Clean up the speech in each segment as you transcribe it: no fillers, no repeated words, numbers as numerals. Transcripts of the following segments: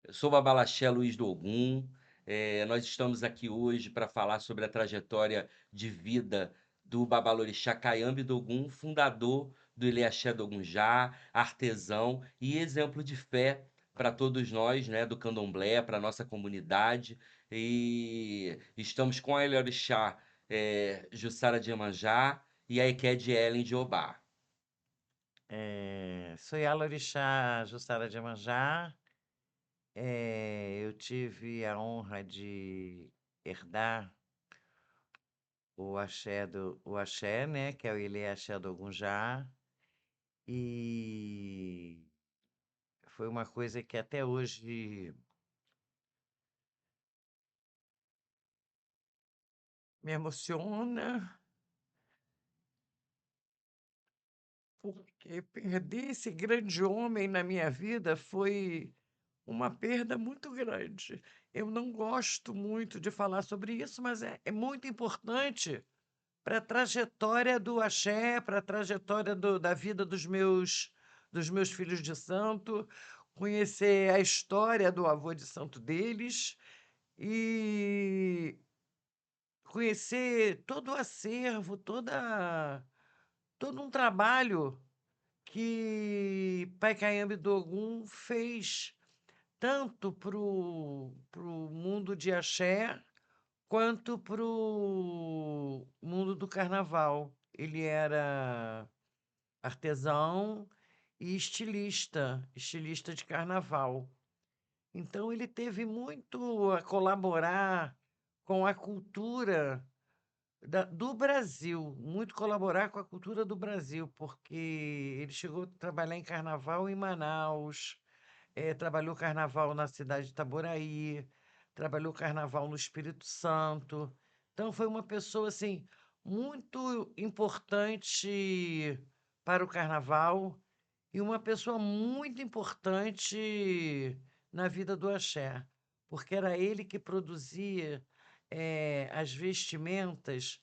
Eu sou Babalaxé Luiz do Ogum. Nós estamos aqui hoje para falar sobre a trajetória de vida do Babalorixá Kayambe do Ogum, fundador do Ilê-axé do Ogunjá, artesão e exemplo de fé para todos nós, né, do Candomblé, para nossa comunidade. E estamos com a Ilê-orixá Jussara de Iemanjá e a Eké de Ellen de Obá. Sou Yalorixá Jussara de Iemanjá. Eu tive a honra de herdar o axé, né, que é o Ilê Axé do Ogunjá, e foi uma coisa que até hoje me emociona, porque perder esse grande homem na minha vida foi uma perda muito grande. Eu não gosto muito de falar sobre isso, mas é muito importante para a trajetória do axé, para a trajetória da vida dos meus filhos de santo, conhecer a história do avô de santo deles e conhecer todo o acervo, todo um trabalho que Pai Kayambe do Ogum fez tanto para o mundo de axé, quanto para o mundo do carnaval. Ele era artesão e estilista de carnaval. Então ele teve muito a colaborar com a cultura do Brasil, muito colaborar com a cultura do Brasil, porque ele chegou a trabalhar em carnaval em Manaus, trabalhou carnaval na cidade de Itaboraí, trabalhou carnaval no Espírito Santo. Então foi uma pessoa assim muito importante para o carnaval e uma pessoa muito importante na vida do axé, porque era ele que produzia as vestimentas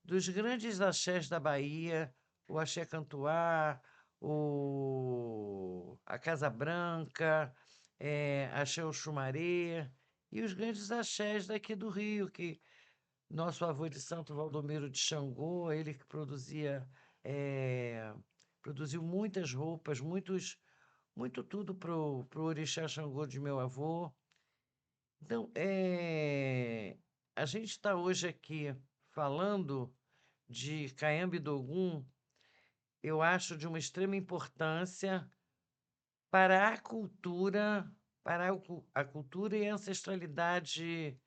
dos grandes axés da Bahia, o axé Cantuá, a Casa Branca, axé Oxumaré, e os grandes axés daqui do Rio, que nosso avô de Santo Valdomiro de Xangô, ele que produziu muitas roupas, muito tudo pro orixá Xangô de meu avô. Então, a gente está hoje aqui falando de Caiambe do Ogum, eu acho de uma extrema importância para a cultura, a cultura e a ancestralidade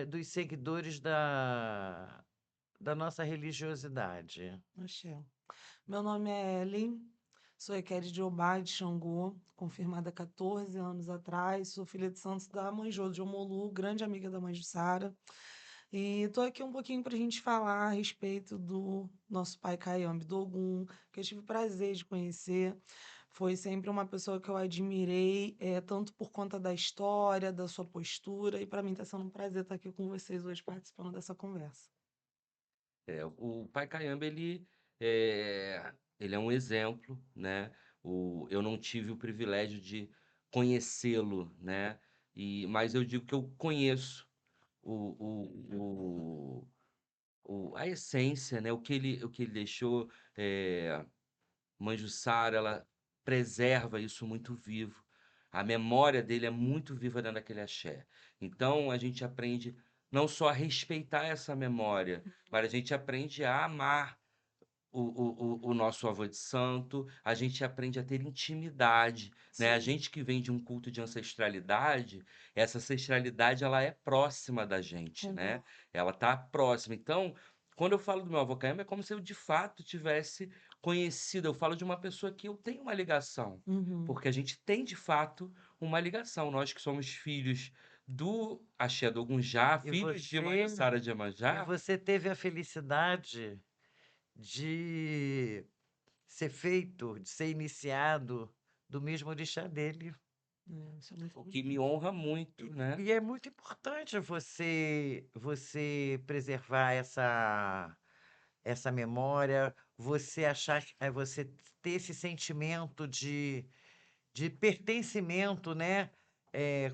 dos seguidores da nossa religiosidade. Axé. Meu nome é Ellen, sou Equere de Obá, de Xangô, confirmada há 14 anos atrás. Sou filha de santos da mãe Jô de Omolu, grande amiga da mãe Jussara. E estou aqui um pouquinho para a gente falar a respeito do nosso pai Caiambe do Ogum, que eu tive o prazer de conhecer. Foi sempre uma pessoa que eu admirei, tanto por conta da história, da sua postura, e para mim está sendo um prazer estar aqui com vocês hoje participando dessa conversa. O Pai Kayambe, ele é um exemplo, né? Eu não tive o privilégio de conhecê-lo, né? Mas eu digo que eu conheço o, a essência, né? O que ele deixou. Manjussara, ela preserva isso muito vivo. A memória dele é muito viva dentro daquele axé. Então a gente aprende não só a respeitar essa memória, mas a gente aprende a amar o nosso avô de santo, a gente aprende a ter intimidade, né? A Sim. gente que vem de um culto de ancestralidade, essa ancestralidade ela é próxima da gente, né? Concordo. Ela tá próxima. Então, quando eu falo do meu avô Caema, é como se eu de fato tivesse conhecido. Eu falo de uma pessoa que eu tenho uma ligação, Uhum. porque a gente tem de fato uma ligação. Nós que somos filhos do Axé do Ogunjá, E filhos de você, Manhussara de e Iemanjá. você teve a felicidade de de ser iniciado do mesmo orixá dele. Isso é muito O que me bonito. honra muito, né? E é muito importante você preservar essa memória, você achar, você ter esse sentimento de pertencimento, né?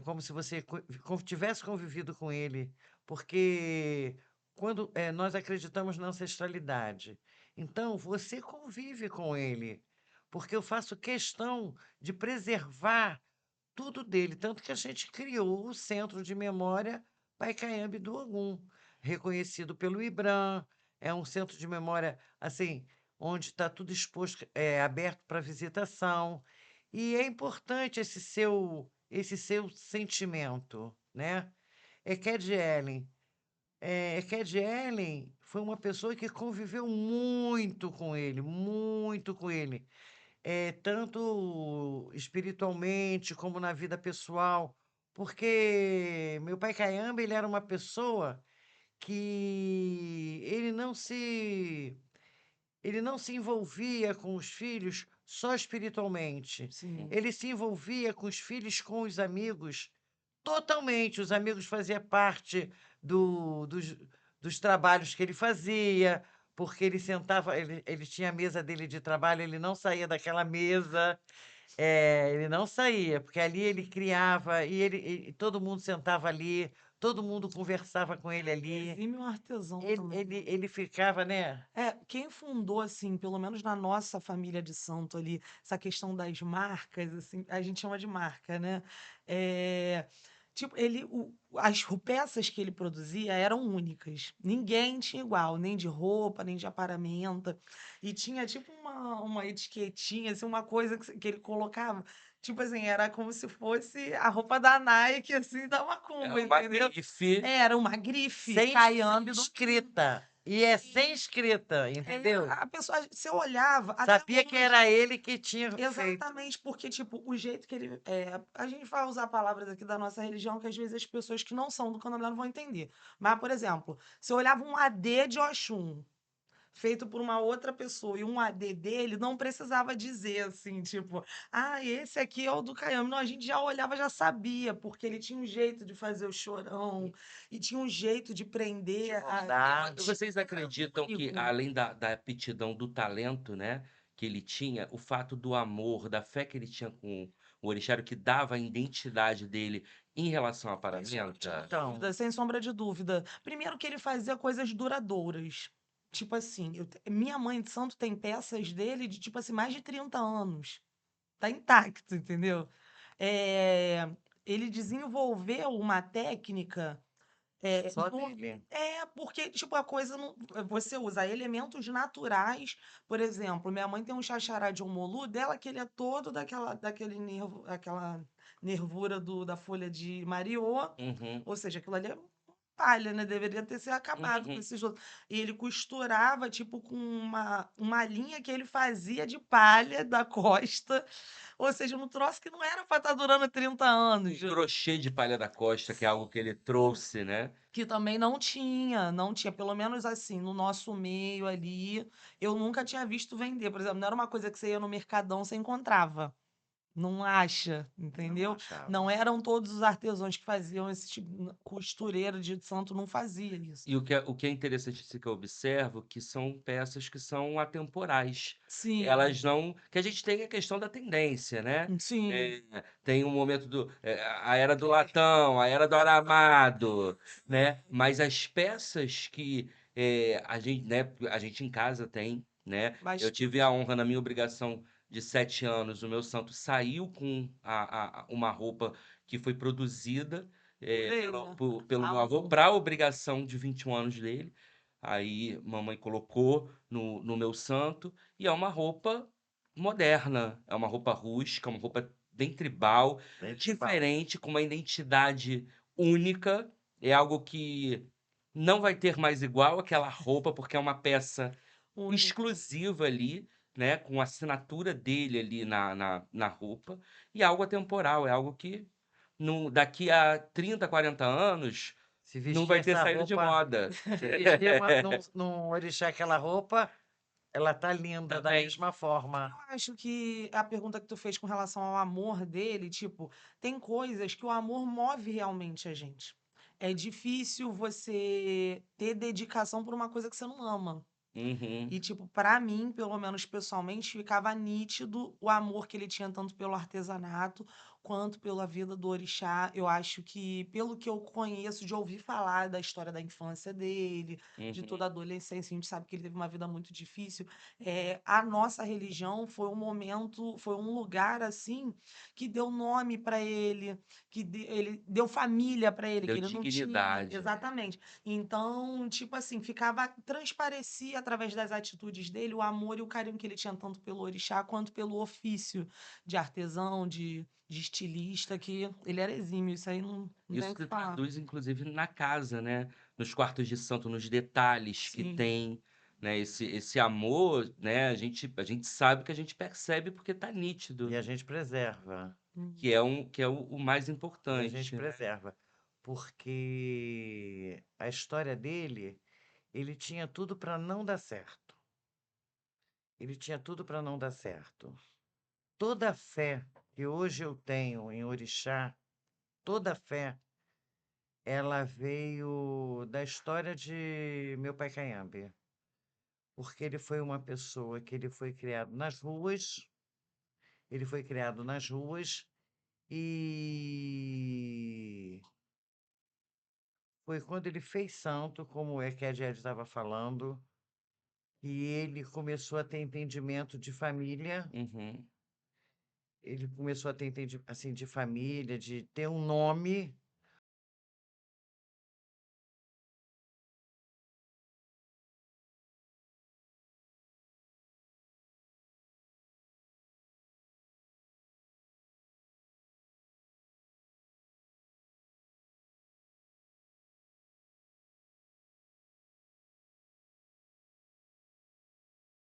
como se você tivesse convivido com ele, porque quando nós acreditamos na ancestralidade, então você convive com ele, porque eu faço questão de preservar tudo dele, tanto que a gente criou o Centro de Memória Pai Kayambi do Ogum, reconhecido pelo IBRAM, é um centro de memória, assim, onde está tudo exposto, aberto para visitação, e é importante esse seu sentimento, né? Eked Ellen. Eked Ellen foi uma pessoa que conviveu muito com ele, tanto espiritualmente como na vida pessoal, porque meu pai Kayamba, ele era uma pessoa que ele não se envolvia com os filhos só espiritualmente. Sim. Ele se envolvia com os filhos, com os amigos, totalmente. Os amigos faziam parte dos trabalhos que ele fazia, porque ele sentava, ele tinha a mesa dele de trabalho, ele não saía daquela mesa. Ele não saía, porque ali ele criava e todo mundo sentava ali, todo mundo conversava com ele ali. Exímio artesão Ele também. ele ficava, né? Quem fundou, assim, pelo menos na nossa família de santo ali, essa questão das marcas, assim, a gente chama de marca, né? Eh, tipo, as peças que ele produzia eram únicas. Ninguém tinha igual, nem de roupa, nem de aparamenta. E tinha tipo uma etiquetinha, assim, uma coisa que ele colocava. Tipo assim, era como se fosse a roupa da Nike, assim, da É Macumba, uma entendeu? grife. Era uma grife, Sem Caiambe do escrita. E é sem escrita, entendeu? a pessoa, você olhava, até Sabia que hoje. era ele que tinha feito. Exatamente, porque, tipo, o jeito que ele. A gente vai usar palavras aqui da nossa religião que às vezes as pessoas que não são do candomblé não vão entender. Mas, por exemplo, se eu olhava um AD de Oxum, feito por uma outra pessoa, e um AD dele, não precisava dizer assim, tipo, esse aqui é o do Caiame. Não, a gente já olhava, já sabia, porque ele tinha um jeito de fazer o chorão, e tinha um jeito de prender Bondade. Vocês acreditam que, único. além da aptidão, do talento, né, que ele tinha, o fato do amor, da fé que ele tinha com o orixá, era o que dava a identidade dele em relação à paramenta? Então, Sem sombra de dúvida. Primeiro que ele fazia coisas duradouras. Tipo assim, minha mãe de santo tem peças dele de, tipo assim, mais de 30 anos. Tá intacto, entendeu? Ele desenvolveu uma técnica. só No dele. porque, tipo, a coisa não você usa elementos naturais, por exemplo, minha mãe tem um xaxará de Omolu dela que ele é todo daquele nervo aquela nervura da folha de mariô, Uhum, ou seja, aquilo ali é palha, né, deveria ter se acabado com uhum. esses outros. E ele costurava, tipo, com uma linha que ele fazia de palha da costa, ou seja, um troço que não era pra estar durando 30 anos. O crochê de palha da costa, que é algo que ele trouxe, né? Que também não tinha, pelo menos assim, no nosso meio ali, eu nunca tinha visto vender, por exemplo, não era uma coisa que você ia no Mercadão, você encontrava. Não acha, Não entendeu? achava. Não eram todos os artesãos que faziam esse tipo, costureiro de santo não fazia isso. E o que é interessante assim, que eu observo, que são peças que são atemporais. Sim, Elas não. Que a gente tem a questão da tendência, né? sim, Tem um momento a era do latão, a era do aramado, né? Mas as peças que a gente, né, a gente em casa tem, né? Eu tive a bastante. honra, na minha obrigação de 7 anos, o meu santo saiu com uma roupa que foi produzida Por ele, pelo meu avô amor. para a obrigação de 21 anos dele. Aí mamãe colocou no meu santo e é uma roupa moderna, é uma roupa rústica, uma roupa bem tribal, Bem tribal. diferente, com uma identidade única. É algo que não vai ter mais igual aquela roupa, porque é uma peça Único. exclusiva ali, né, com a assinatura dele ali na roupa, e é algo atemporal, é algo que daqui a 30, 40 anos Se não vestir vai ter essa saído de roupa, moda. se vestir num orixá aquela roupa, ela tá linda da Também. mesma forma. Eu acho que a pergunta que tu fez com relação ao amor dele, tipo, tem coisas que o amor move realmente a gente. É difícil você ter dedicação por uma coisa que você não ama. Uhum. E, tipo, pra mim, pelo menos pessoalmente, ficava nítido o amor que ele tinha tanto pelo artesanato quanto pela vida do orixá. Eu acho que, pelo que eu conheço, de ouvir falar da história da infância dele, de Uhum. toda a adolescência, a gente sabe que ele teve uma vida muito difícil. A nossa religião foi um momento, foi um lugar assim que deu nome para ele, ele deu família para ele, Deu que ele não tinha. dignidade. Exatamente. Então, tipo assim, transparecia através das atitudes dele o amor e o carinho que ele tinha tanto pelo orixá quanto pelo ofício de artesão, de estilista, que ele era exímio, isso aí não tem Isso o que se falar. traduz, inclusive, na casa, né? Nos quartos de santo, nos detalhes que Sim. tem, né? Esse amor, né? A gente sabe que a gente percebe porque tá E nítido, a gente preserva. Uhum. que é o mais E a gente importante, né? preserva. Porque a história dele, ele tinha tudo para não dar certo. Ele tinha tudo para não dar certo. Toda a fé que hoje eu tenho em orixá, toda a fé, ela veio da história de meu pai Caiambe. Porque ele foi uma pessoa que ele foi criado nas ruas, ele foi criado nas ruas e foi quando ele fez santo, como é que a Jade estava falando, e ele começou a ter entendimento de família, Uhum. ele começou a ter entendimento assim, de família, de ter um nome,